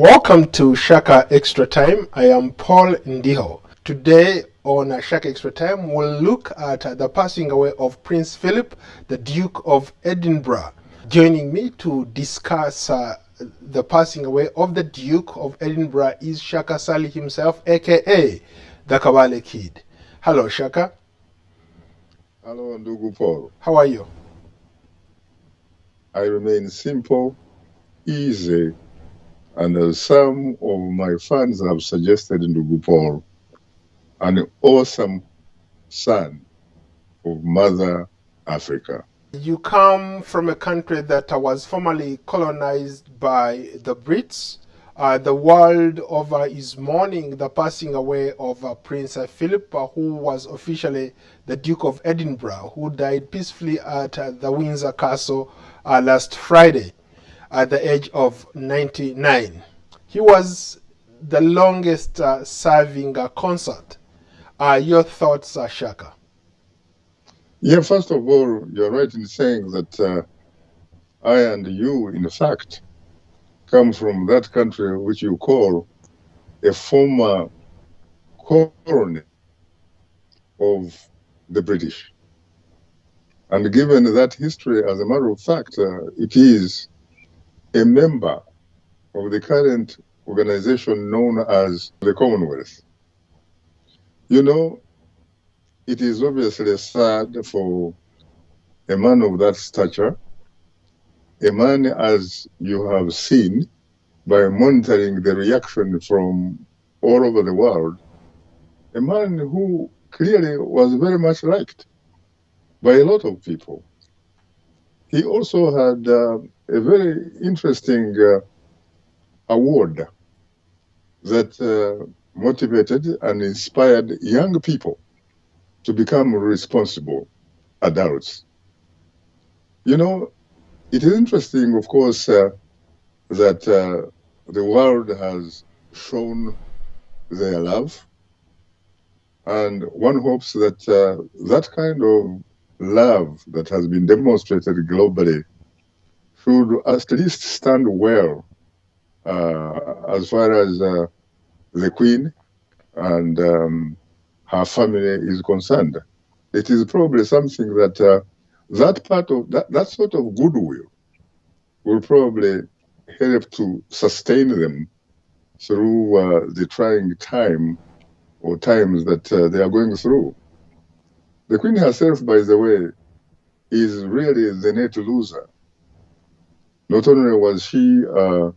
Welcome to Shaka Extra Time. I am Paul Ndiho. Today on Shaka Extra Time, we'll look at the passing away of Prince Phillip, the Duke of Edinburgh. Joining me to discuss the passing away of the Duke of Edinburgh is Shaka Sali himself, aka the Kabale Kid. Hello, Shaka. Hello, Ndugu Paul. How are you? I remain simple, easy, and as some of my fans have suggested, Ndugu Paul, an awesome son of Mother Africa. You come from a country that was formerly colonized by the Brits. The world over is mourning the passing away of Prince Phillip, who was officially the Duke of Edinburgh, who died peacefully at the Windsor Castle last Friday at the age of 99. He was the longest serving consort. Your thoughts, Shaka? Yeah, first of all, you're right in saying that I and you, in fact, come from that country which you call a former colony of the British. And given that history, as a matter of fact, it is a member of the current organization known as the Commonwealth. You know, it is obviously sad for a man of that stature, a man, as you have seen by monitoring the reaction from all over the world, a man who clearly was very much liked by a lot of people. He also had a very interesting award that motivated and inspired young people to become responsible adults. You know, it is interesting, of course, that the world has shown their love, and one hopes that that kind of love that has been demonstrated globally should at least stand well as far as the Queen and her family is concerned. It is probably something that that part of that sort of goodwill will probably help to sustain them through the trying time or times that they are going through. The Queen herself, by the way, is really the net loser. Not only was she a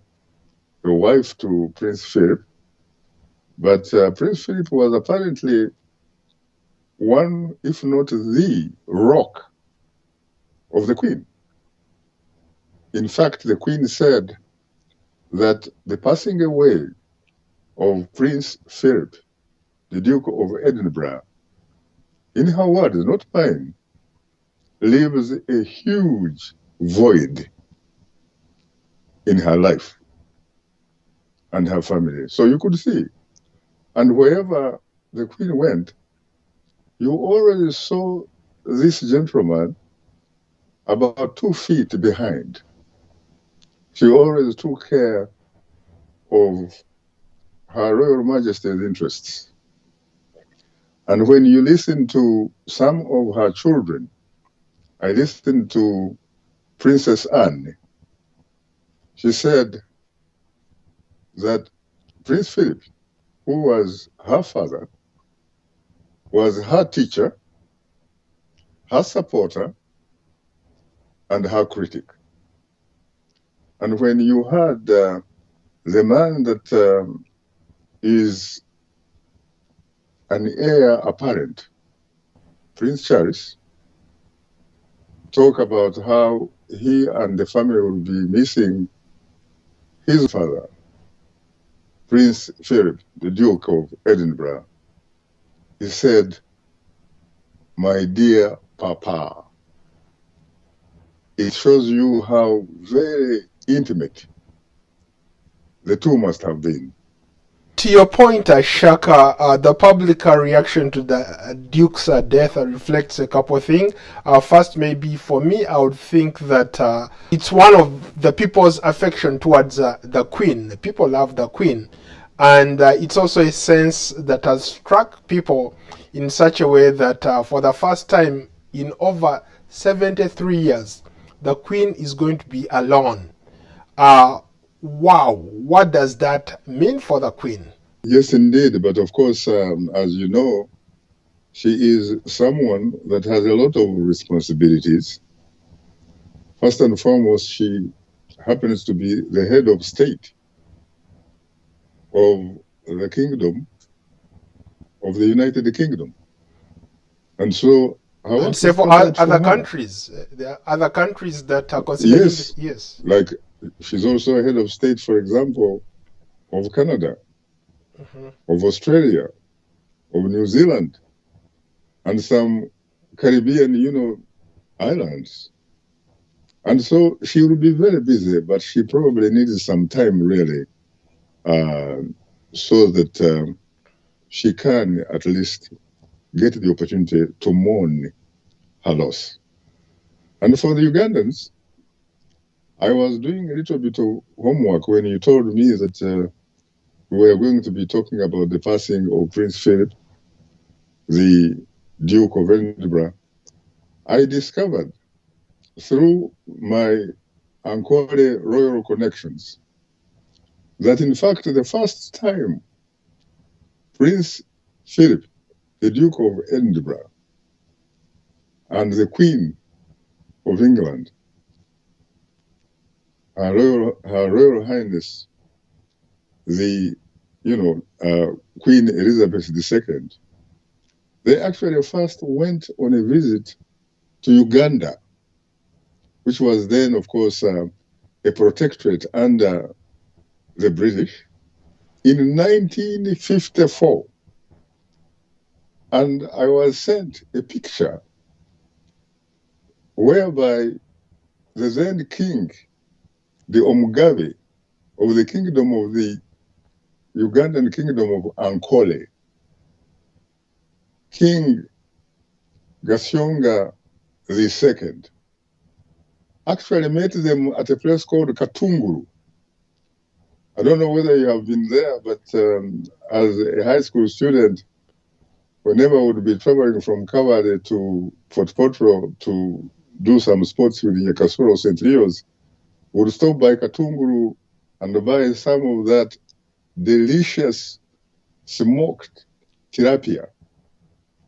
wife to Prince Philip, but Prince Philip was apparently one, if not the rock of the Queen. In fact, the Queen said that the passing away of Prince Philip, the Duke of Edinburgh, in her words, not mine, leaves a huge void in her life and her family. So you could see. And wherever the Queen went, you always saw this gentleman about 2 feet behind. She always took care of Her Royal Majesty's interests. And when you listen to some of her children, I listened to Princess Anne. She said that Prince Philip, who was her father, was her teacher, her supporter, and her critic. And when you had the man that is an heir apparent, Prince Charles, talk about how he and the family will be missing his father, Prince Philip, the Duke of Edinburgh. He said, "My dear Papa." It shows you how very intimate the two must have been. To your point, Shaka, the public reaction to the Duke's death reflects a couple of things. First, maybe for me, I would think that it's one of the people's affection towards the Queen. People love the Queen. And it's also a sense that has struck people in such a way that for the first time in over 73 years, the Queen is going to be alone. Wow, what does that mean for the Queen? Yes, indeed. But of course, as you know, she is someone that has a lot of responsibilities. First and foremost, she happens to be the head of state of the kingdom of the United Kingdom. And so her And work is several prepared for other her. countries. There are other countries that are considered. Yes. Like she's also a head of state, for example, of Canada, of Australia, of New Zealand, and some Caribbean, islands. And so she will be very busy, but she probably needs some time, really, so that she can at least get the opportunity to mourn her loss. And for the Ugandans, I was doing a little bit of homework when you told me that we were going to be talking about the passing of Prince Philip, the Duke of Edinburgh. I discovered through my Ankole royal connections that, in fact, the first time Prince Philip, the Duke of Edinburgh, and the Queen of England, Her Royal Highness, the Queen Elizabeth II, they actually first went on a visit to Uganda, which was then, of course, a protectorate under the British, in 1954. And I was sent a picture whereby the then king, the Omugabe of the kingdom of the Ugandan kingdom of Ankole, King Gasyonga II, actually met them at a place called Katunguru. I don't know whether you have been there, but as a high school student, whenever I would be traveling from Kavale to Fort Potro to do some sports with Yakasuro St. Leo's, would stop by Katunguru and buy some of that delicious smoked tilapia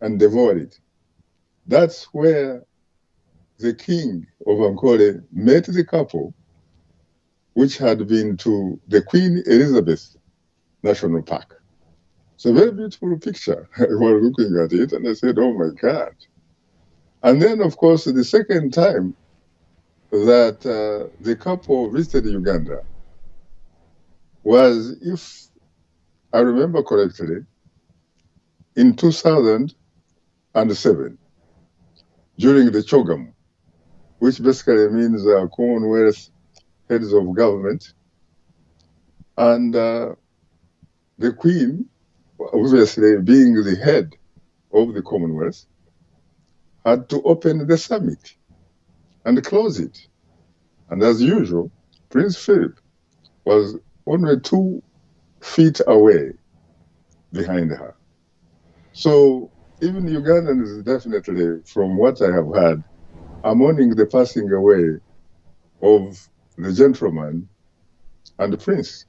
and devour it. That's where the king of Ankole met the couple, which had been to the Queen Elizabeth National Park. It's a very beautiful picture. I was looking at it and I said, oh my God. And then, of course, the second time that the couple visited Uganda was, if I remember correctly, in 2007, during the Chogam, which basically means Commonwealth heads of government. And the Queen, obviously being the head of the Commonwealth, had to open the summit and close it. And as usual, Prince Philip was only 2 feet away behind her. So even Ugandans, definitely, from what I have heard, are mourning the passing away of the gentleman and the prince.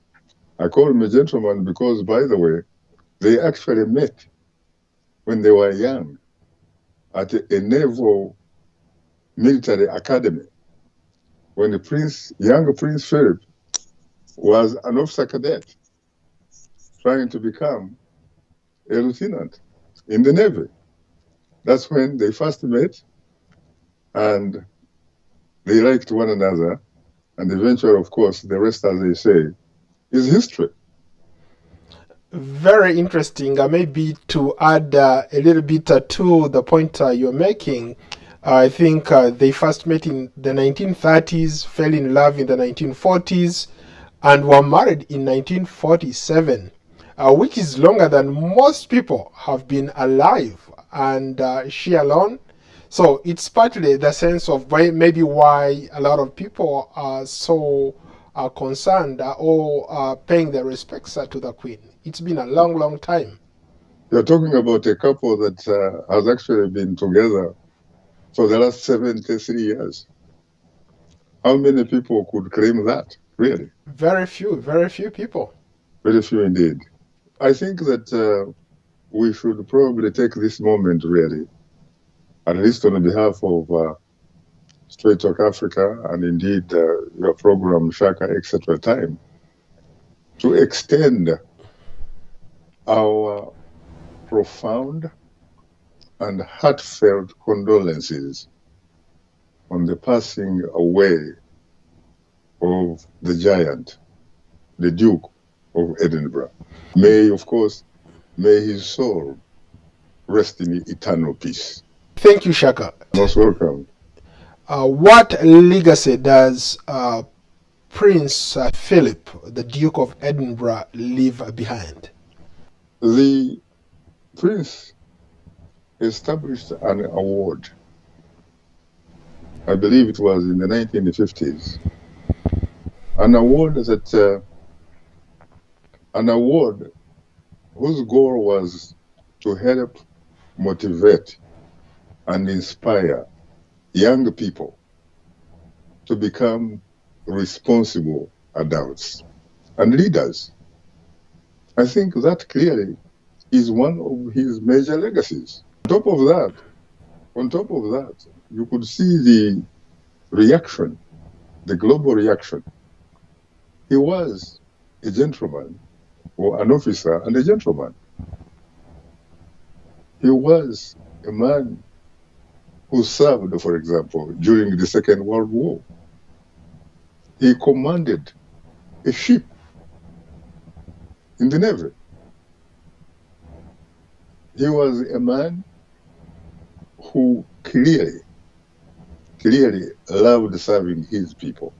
I call him a gentleman because, by the way, they actually met when they were young at a naval military academy when the young Prince Philip was an officer cadet trying to become a lieutenant in the Navy. That's when they first met, and they liked one another. And eventually, of course, the rest, as they say, is history. Very interesting. Maybe to add a little bit to the point you're making, I think they first met in the 1930s, fell in love in the 1940s, and were married in 1947. which is longer than most people have been alive, and she alone. So it's partly the sense of maybe why a lot of people are so concerned or paying their respects to the Queen. It's been a long, long time. You're talking about a couple that has actually been together for the last 73 years. How many people could claim that, really? Very few people. Very few indeed. I think that we should probably take this moment, really, at least on behalf of Straight Talk Africa and indeed your program, Shaka, etc. Time, to extend our profound and heartfelt condolences on the passing away of the giant, the Duke of Edinburgh. May his soul rest in eternal peace. Thank you, Shaka. Most welcome. What legacy does Prince Philip, the Duke of Edinburgh, leave behind? The Prince established an award. I believe it was in the 1950s. An award whose goal was to help motivate and inspire young people to become responsible adults and leaders. I think that clearly is one of his major legacies. On top of that, you could see the reaction, the global reaction. He was a gentleman, or an officer and a gentleman. He was a man who served, for example, during the Second World War. He commanded a ship in the Navy. He was a man who clearly loved serving his people.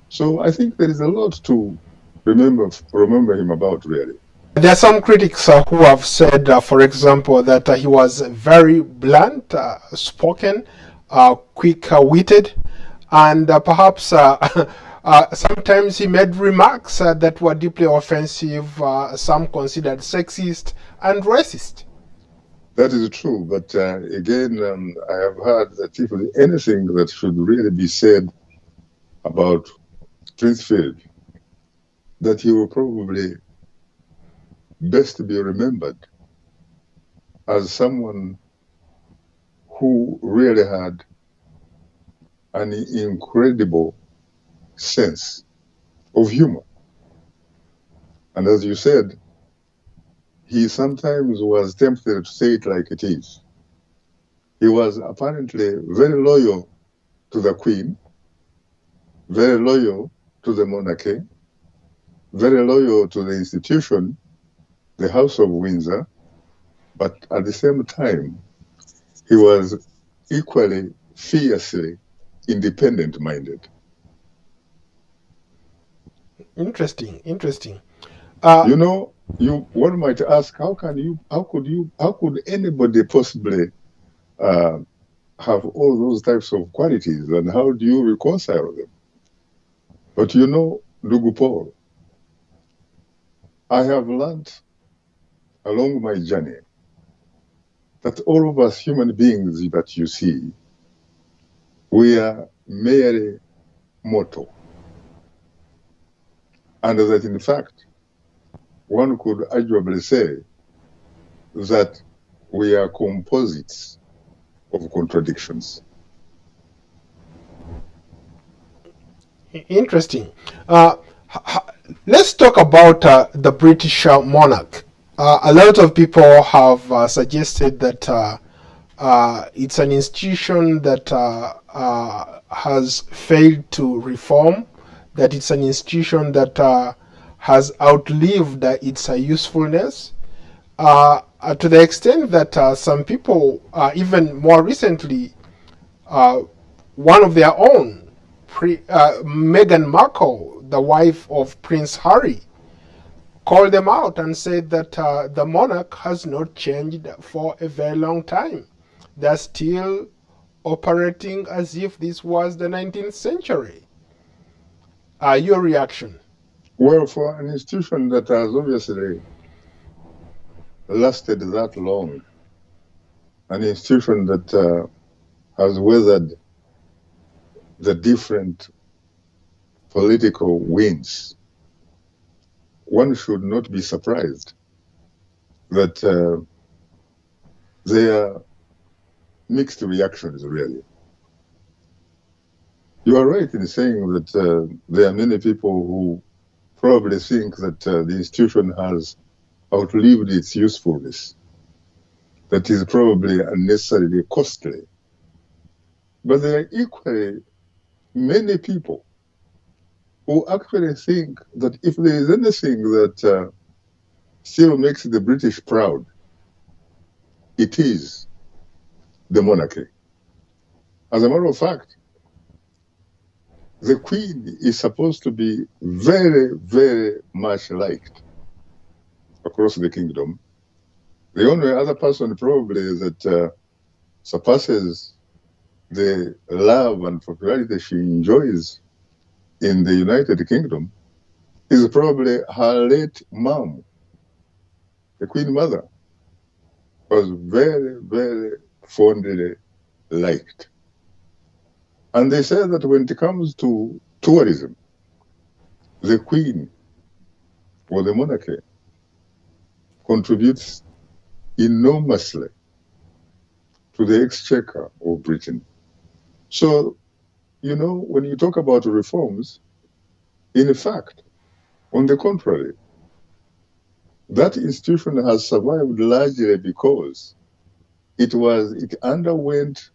So I think there is a lot to remember him about, really. There are some critics who have said, for example, that he was very blunt, spoken, quick-witted, and perhaps sometimes he made remarks that were deeply offensive, some considered sexist and racist. That is true, but again, I have heard that if anything that should really be said about Prince Philip, that he will probably best be remembered as someone who really had an incredible sense of humor. And as you said, he sometimes was tempted to say it like it is. He was apparently very loyal to the Queen, very loyal to the monarchy, very loyal to the institution, the House of Windsor, but at the same time, he was equally fiercely independent-minded. Interesting. One might ask, how could anybody possibly have all those types of qualities, and how do you reconcile them? But Ndugu Paul, I have learned along my journey that all of us human beings that you see, we are merely mortal. And that in fact, one could arguably say that we are composites of contradictions. Interesting. Let's talk about the British monarch. A lot of people have suggested that it's an institution that has failed to reform, that it's an institution that has outlived its usefulness, to the extent that some people, even more recently, one of their own, Meghan Markle, the wife of Prince Harry, called them out and said that the monarch has not changed for a very long time. They're still operating as if this was the 19th century. Your reaction? Well, for an institution that has obviously lasted that long, an institution that has weathered the different political winds, one should not be surprised that there are mixed reactions, really. You are right in saying that there are many people who probably think that the institution has outlived its usefulness, that is probably unnecessarily costly. But there are equally many people who actually think that if there is anything that still makes the British proud, it is the monarchy. As a matter of fact, the Queen is supposed to be very, very much liked across the kingdom. The only other person probably that surpasses the love and popularity she enjoys in the United Kingdom is probably her late mom, the Queen Mother, was very, very fondly liked. And they say that when it comes to tourism, the Queen or the monarchy contributes enormously to the exchequer of Britain. So, you know, when you talk about reforms, in fact, on the contrary, that institution has survived largely because it underwent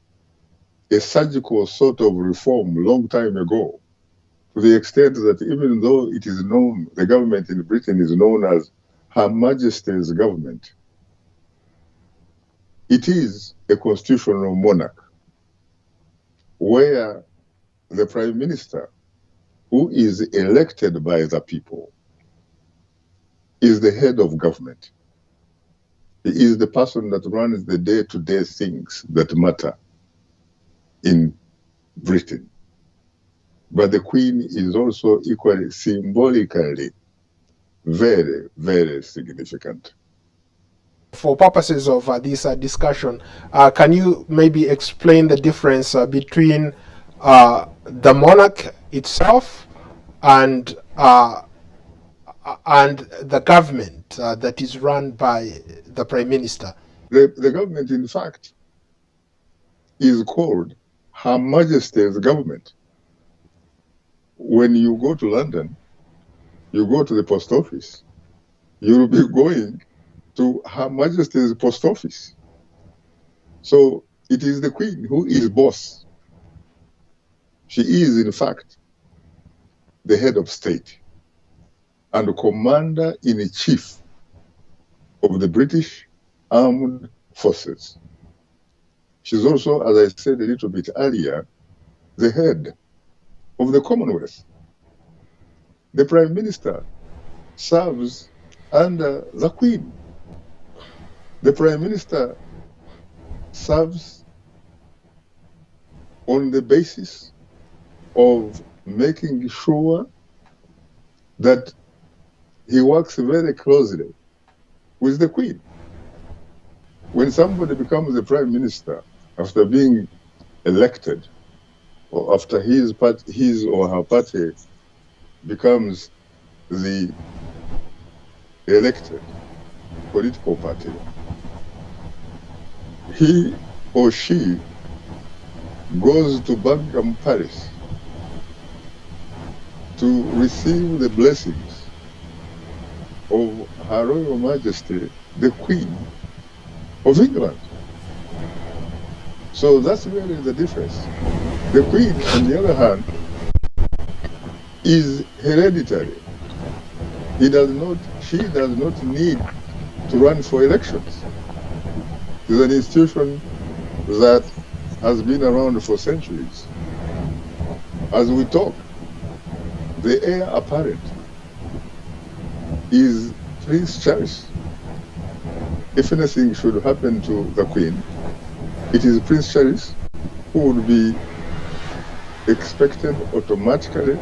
a surgical sort of reform long time ago, to the extent that even though it is known, the government in Britain is known as Her Majesty's government, it is a constitutional monarch where the Prime Minister, who is elected by the people, is the head of government. He is the person that runs the day-to-day things that matter in Britain. But the Queen is also equally symbolically very, very significant. For purposes of this discussion, can you maybe explain the difference between the monarch itself and the government that is run by the Prime Minister? The government, in fact, is called Her Majesty's government. When you go to London, you go to the post office, you'll be going to Her Majesty's post office. So it is the Queen who is boss. She is, in fact, the head of state and commander-in-chief of the British Armed Forces. She's also, as I said a little bit earlier, the head of the Commonwealth. The Prime Minister serves under the Queen. The Prime Minister serves on the basis of making sure that he works very closely with the Queen. When somebody becomes the Prime Minister after being elected, or after his or her party becomes the elected political party, he or she goes to Buckingham Palace to receive the blessings of Her Royal Majesty, the Queen of England. So that's really the difference. The Queen, on the other hand, is hereditary. She does not need to run for elections. It's an institution that has been around for centuries. As we talk, the heir apparent is Prince Charles. If anything should happen to the Queen, it is Prince Charles who would be expected automatically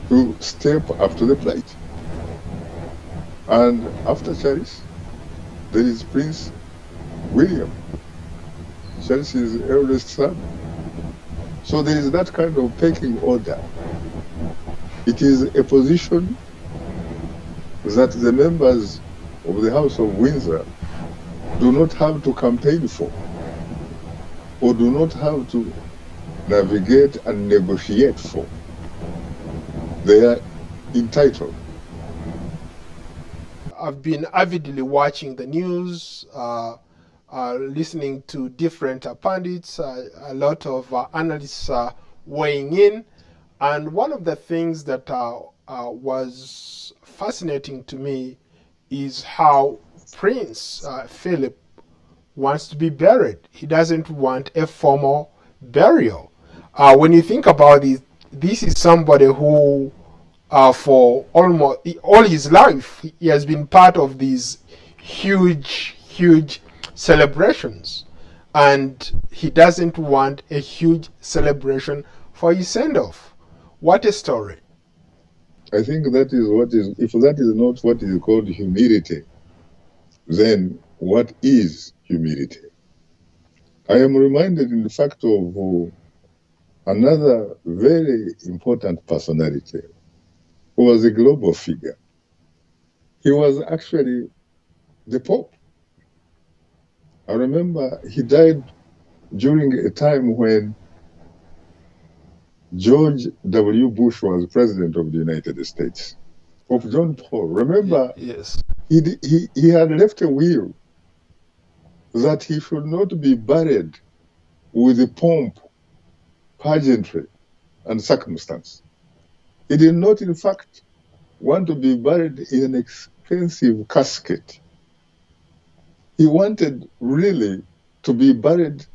to step up to the plate. And after Charles, there is Prince William, Charles's eldest son. So there is that kind of pecking order. It is a position that the members of the House of Windsor do not have to campaign for, or do not have to navigate and negotiate for. They are entitled. I've been avidly watching the news, listening to different pundits, a lot of analysts weighing in. And one of the things that was fascinating to me is how Prince Philip wants to be buried. He doesn't want a formal burial. When you think about it, this is somebody who, for almost all his life, he has been part of these huge celebrations. And he doesn't want a huge celebration for his send-off. What a story. I think that is what is, if that is not what is called humility, then what is humility? I am reminded, in fact, of another very important personality who was a global figure. He was actually the Pope. I remember he died during a time when George W. Bush was president of the United States. Pope John Paul, remember, Yes. he had left a will that he should not be buried with the pomp, pageantry, and circumstance. He did not, in fact, want to be buried in an expensive casket. He wanted really to be buried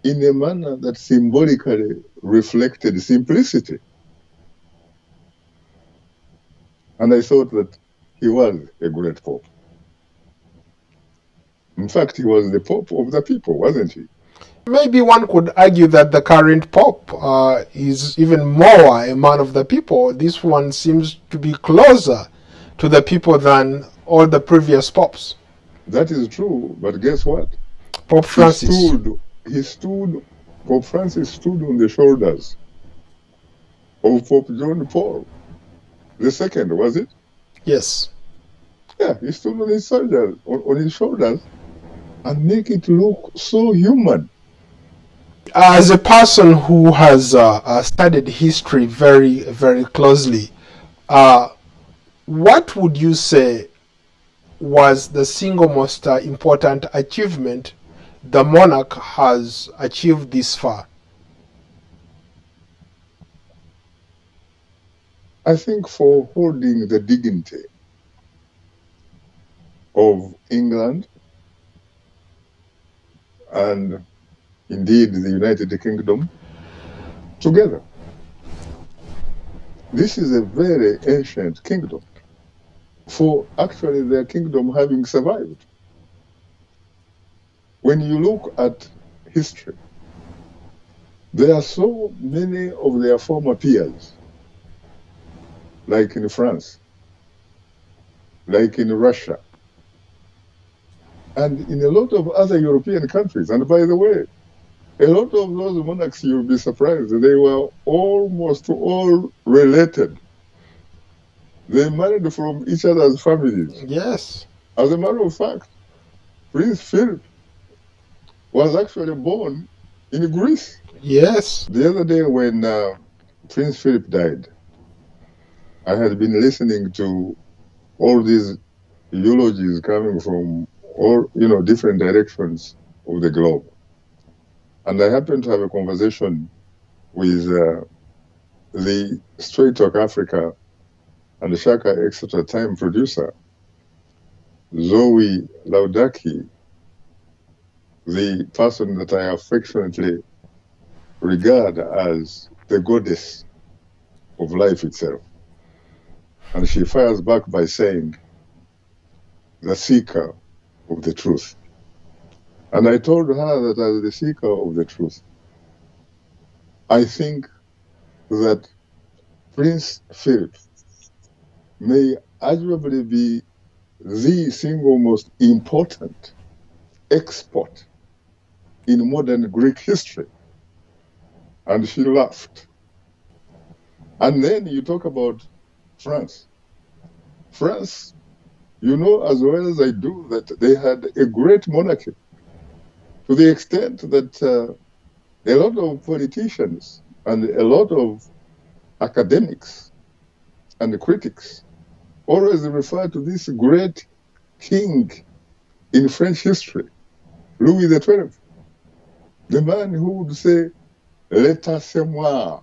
in a manner that symbolically reflected simplicity. And I thought that he was a great pope. In fact, he was the pope of the people, wasn't he? Maybe one could argue that the current pope is even more a man of the people. This one seems to be closer to the people than all the previous popes. That is true, but guess what? Pope Francis. Pope Francis stood on the shoulders of Pope John Paul II, was it? Yes. Yeah, he stood on his shoulders and make it look so human. As a person who has studied history very closely, what would you say was the single most important achievement the monarch has achieved this far? I think for holding the dignity of England and indeed the United Kingdom together. This is a very ancient kingdom, for actually their kingdom having survived. When you look at history, there are so many of their former peers, like in France, like in Russia, and in a lot of other European countries. And by the way, a lot of those monarchs, you'll be surprised, they were almost all related. They married from each other's families. Yes. As a matter of fact, Prince Philip was actually born in Greece. Yes. The other day when Prince Philip died, I had been listening to all these eulogies coming from all, different directions of the globe. And I happened to have a conversation with the Straight Talk Africa and the Shaka Exeter Time producer, Zoe Laudaki, the person that I affectionately regard as the goddess of life itself. And she fires back by saying, the seeker of the truth. And I told her that as the seeker of the truth, I think that Prince Philip may arguably be the single most important export in modern Greek history. And she laughed. And then you talk about France. France, you know as well as I do that they had a great monarchy, to the extent that a lot of politicians and a lot of academics and critics always refer to this great king in French history, Louis XII, the man who would say, "L'État c'est moi,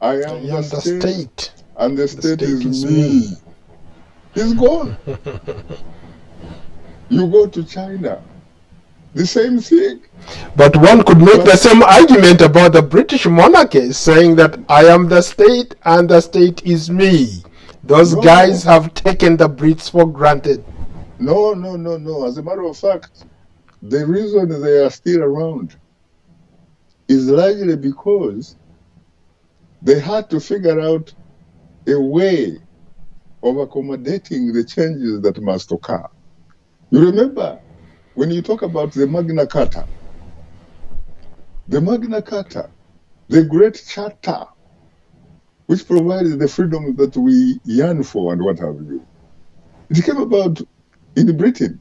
I am the state, and the state is me." He's gone. You go to China, the same thing. But one could make the same argument about the British monarchy, saying that I am the state and the state is me. Those guys have taken the Brits for granted. No. As a matter of fact, the reason they are still around is largely because they had to figure out a way of accommodating the changes that must occur. You remember, when you talk about the Magna Carta, the Great Charter, which provides the freedom that we yearn for and what have you, it came about in Britain,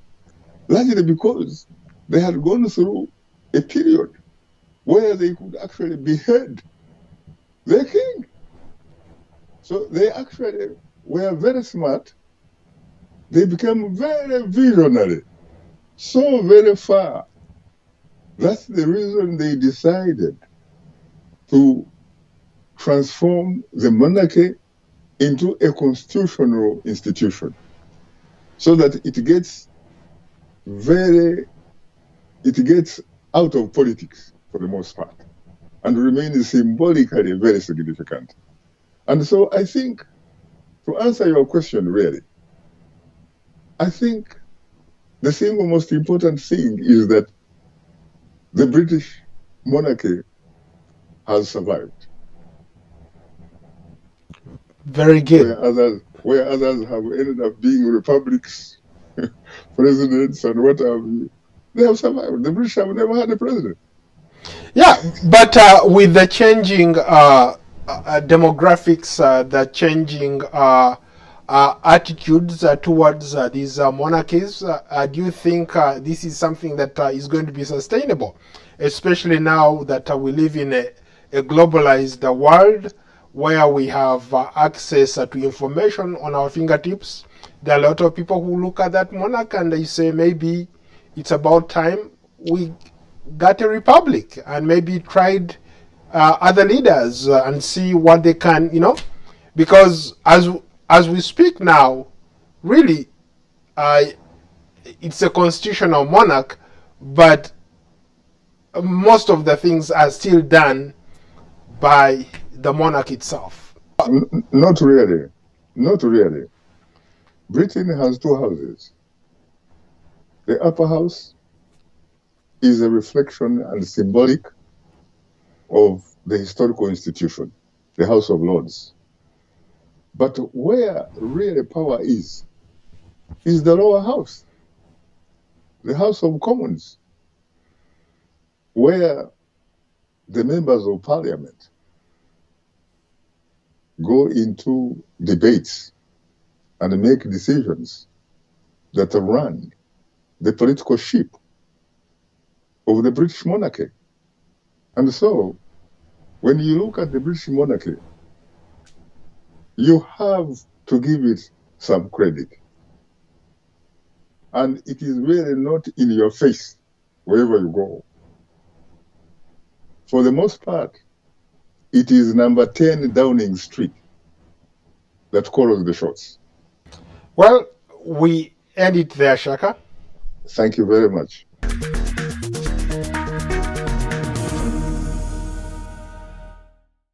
largely because they had gone through a period where they could actually behead their king. So they actually were very smart. They became very visionary, so very far. That's the reason they decided to transform the monarchy into a constitutional institution, so that it gets out of politics for the most part and remains symbolically very significant. And so I think, to answer your question really, I think the single most important thing is that the British monarchy has survived. Very good. Where others have ended up being republics, presidents, and what have you, they have survived. The British have never had a president. Yeah, but with the changing demographics, the changing attitudes towards these monarchies, do you think this is something that is going to be sustainable? Especially now that we live in a globalized world where we have access to information on our fingertips. There are a lot of people who look at that monarch and they say maybe it's about time we got a republic and maybe tried other leaders and see what they can, because as we speak now, really, it's a constitutional monarch, but most of the things are still done by the monarch itself. Not really. Britain has two houses. The upper house is a reflection and symbolic of the historical institution, the House of Lords. But where really power is the lower house, the House of Commons, where the members of Parliament go into debates and make decisions that run the political ship of the British monarchy. And so, when you look at the British monarchy, you have to give it some credit. And it is really not in your face wherever you go. For the most part, it is number 10 Downing Street that calls the shots. Well, we end it there, Shaka. Thank you very much.